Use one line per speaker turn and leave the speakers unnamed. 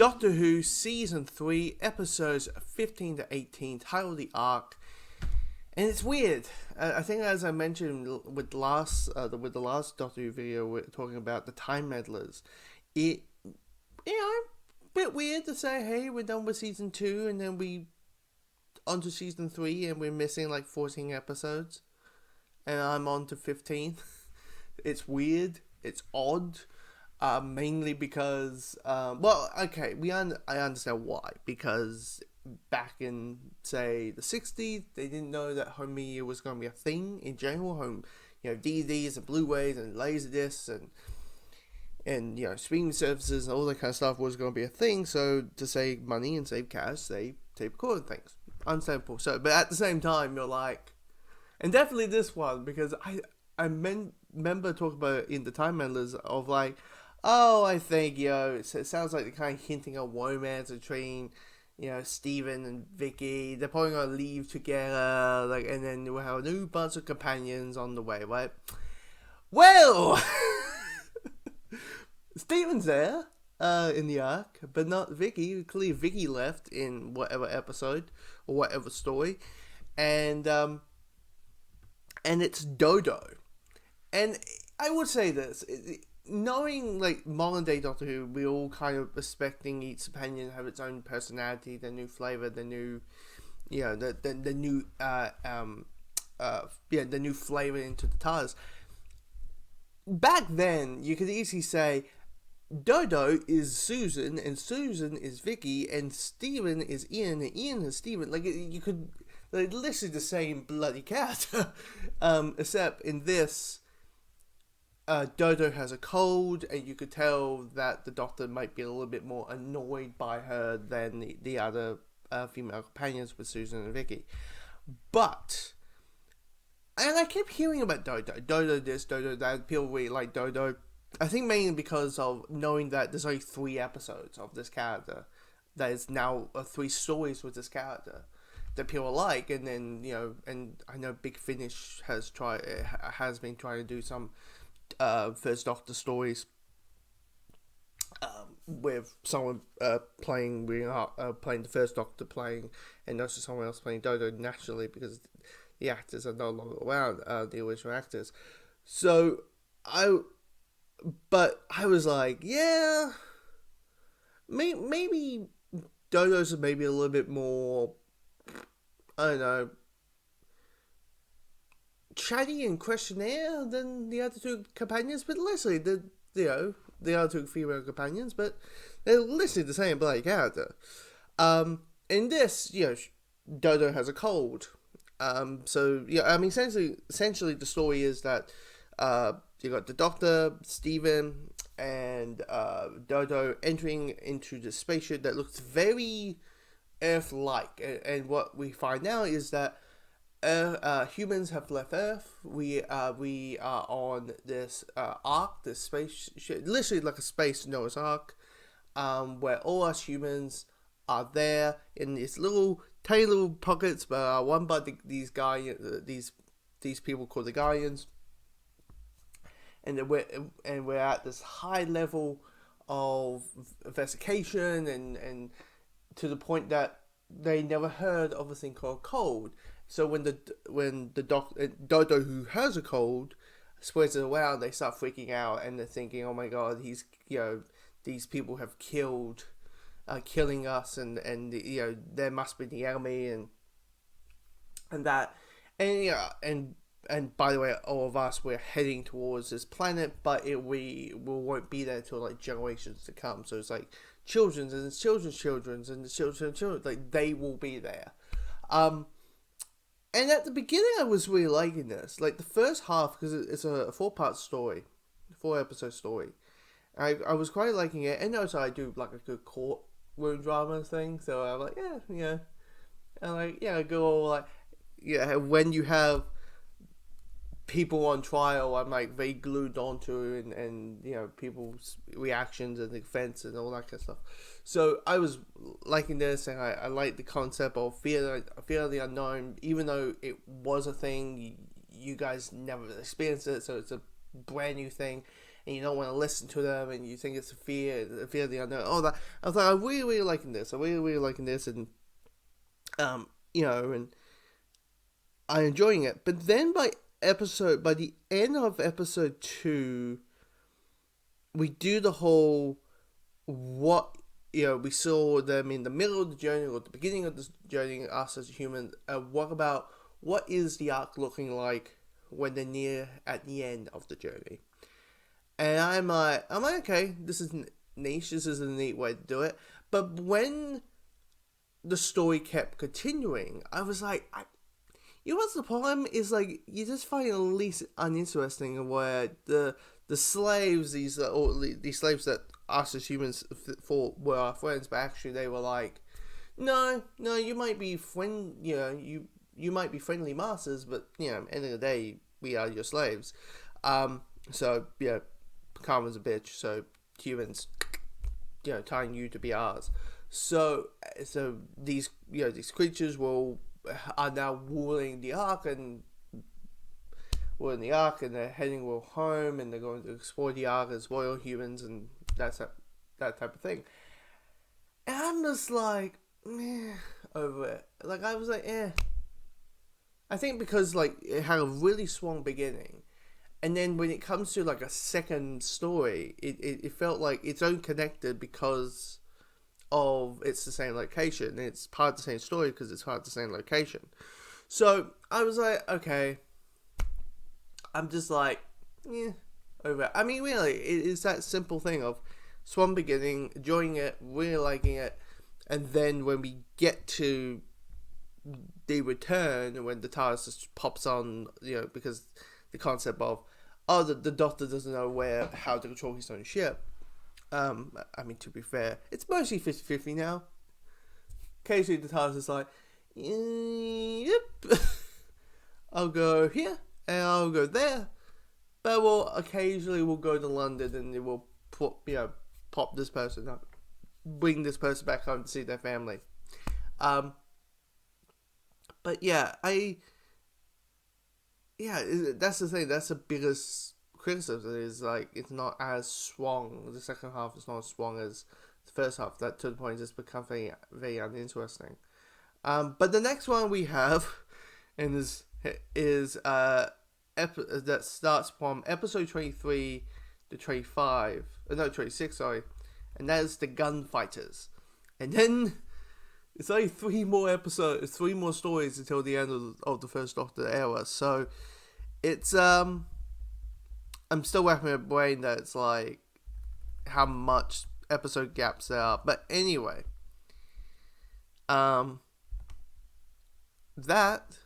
Doctor Who Season 3, Episodes 15 to 18, titled The Ark. And it's weird. I think, as I mentioned with the last Doctor Who video, we're talking about the Time Meddlers. A bit weird to say, hey, we're done with Season 2, and then we onto Season 3, and we're missing like 14 episodes. And I'm on to 15. It's weird. It's odd. Mainly because, I understand why. Because back in, say, the 60s, they didn't know that home media was going to be a thing in general. DVDs and Blu-rays and Laserdiscs and streaming services and all that kind of stuff was going to be a thing. So to save money and save cash, they tape recorded things. Understandable. So, but at the same time, you're like, and definitely this one, because I remember talking about it in the Time Meddlers of like, oh, I think, it sounds like they're kind of hinting at romance between, Steven and Vicky. They're probably going to leave together, and then we'll have a new bunch of companions on the way, right? Well, Steven's there, in the Ark, but not Vicky. Clearly Vicky left in whatever episode, or whatever story, and it's Dodo. And I would say this, knowing modern day Doctor Who, we're all kind of expecting each companion to have its own personality, the new flavor, the new, the new flavor into the TARDIS. Back then, you could easily say Dodo is Susan, and Susan is Vicky, and Steven is Ian, and Ian is Steven. You could literally the same bloody character, except in this. Dodo has a cold, and you could tell that the Doctor might be a little bit more annoyed by her than the other female companions with Susan and Vicky. But, and I kept hearing about Dodo this, Dodo that, people really like Dodo. I think mainly because of knowing that there's only 3 episodes of this character. There's now 3 stories with this character that people like, and then, and I know Big Finish has been trying to do some First Doctor stories with someone playing the First Doctor and also someone else playing Dodo naturally, because the actors are no longer around, the original actors. So I was like, yeah, maybe Dodo's maybe a little bit more, I don't know, chatty and questionnaire than the other 2 companions, but literally the other 2 female companions, but they're literally the same bloody character. In this, Dodo has a cold. Essentially the story is that you got the Doctor, Steven, and Dodo entering into the spaceship that looks very Earth-like, and what we find out is that humans have left Earth. We are on this Ark, this spaceship, literally like a space Noah's Ark, where all us humans are there in these tiny little pockets, but one by these people called the Guardians, and we're at this high level of investigation, and to the point that they never heard of a thing called cold. So when the Dodo, who has a cold, spreads it around, they start freaking out, and they're thinking, oh my god, these people have killing us, and there must be the enemy, and that, and by the way, all of us, we're heading towards this planet, but we won't be there until generations to come. So it's children's and children's and children, they will be there. And at the beginning, I was really liking this. The first half, because it's a 4-part story, 4-episode story. I was quite liking it. And also, I do a good courtroom drama thing. So I'm like, yeah. And go when you have people on trial, I'm very glued onto, and people's reactions and defense and all that kind of stuff. So I was liking this, and I like the concept of fear of the unknown, even though it was a thing, you guys never experienced it, so it's a brand new thing. and you don't want to listen to them, and you think it's a fear of the unknown. All that. I was like, I'm really, really liking this. I'm really, really liking this, and and I'm enjoying it. But then by the end of episode 2, we do the whole what we saw them in the middle of the journey or the beginning of the journey, us as humans. What is the arc looking like when they're near at the end of the journey? And I'm like, okay, this is niche. This is a neat way to do it. But when the story kept continuing, I was like, what's the problem? Is like you just find it least uninteresting where the slaves, these slaves that us as humans thought were our friends, but actually they were like, no, you might be you might be friendly masters, but end of the day, we are your slaves. So karma's a bitch. So humans, tying you to be ours. So these creatures are now ruling the ark, and they're heading home, and they're going to explore the ark as royal humans, and that type of thing. And I'm just like, meh, over it. Like, I was like, eh. I think because like it had a really strong beginning, and then when it comes to like a second story, it felt like it's unconnected because of it's the same location. It's part of the same story because it's part of the same location. So I was like, okay. I'm just like, over it. I mean, really, it is that simple thing of strong beginning, enjoying it, really liking it, and then when we get to the return, when the TARDIS just pops on, because the concept of, the Doctor doesn't know how to control his own ship. I mean, to be fair, it's mostly 50-50 now. Occasionally the TARDIS is like, yep, I'll go here, and I'll go there. But occasionally we'll go to London, and it will pop this person up, bring this person back home to see their family. But that's the thing. That's the biggest criticism. Is like it's not as strong. The second half is not as strong as the first half. That to the point just becomes very, very uninteresting. But the next one we have, and that starts from episode 23 to 26, sorry, and that is the Gunfighters. And then it's only 3 more stories until the end of the first Doctor era. So it's I'm still wrapping my brain that it's like how much episode gaps there are. But anyway, that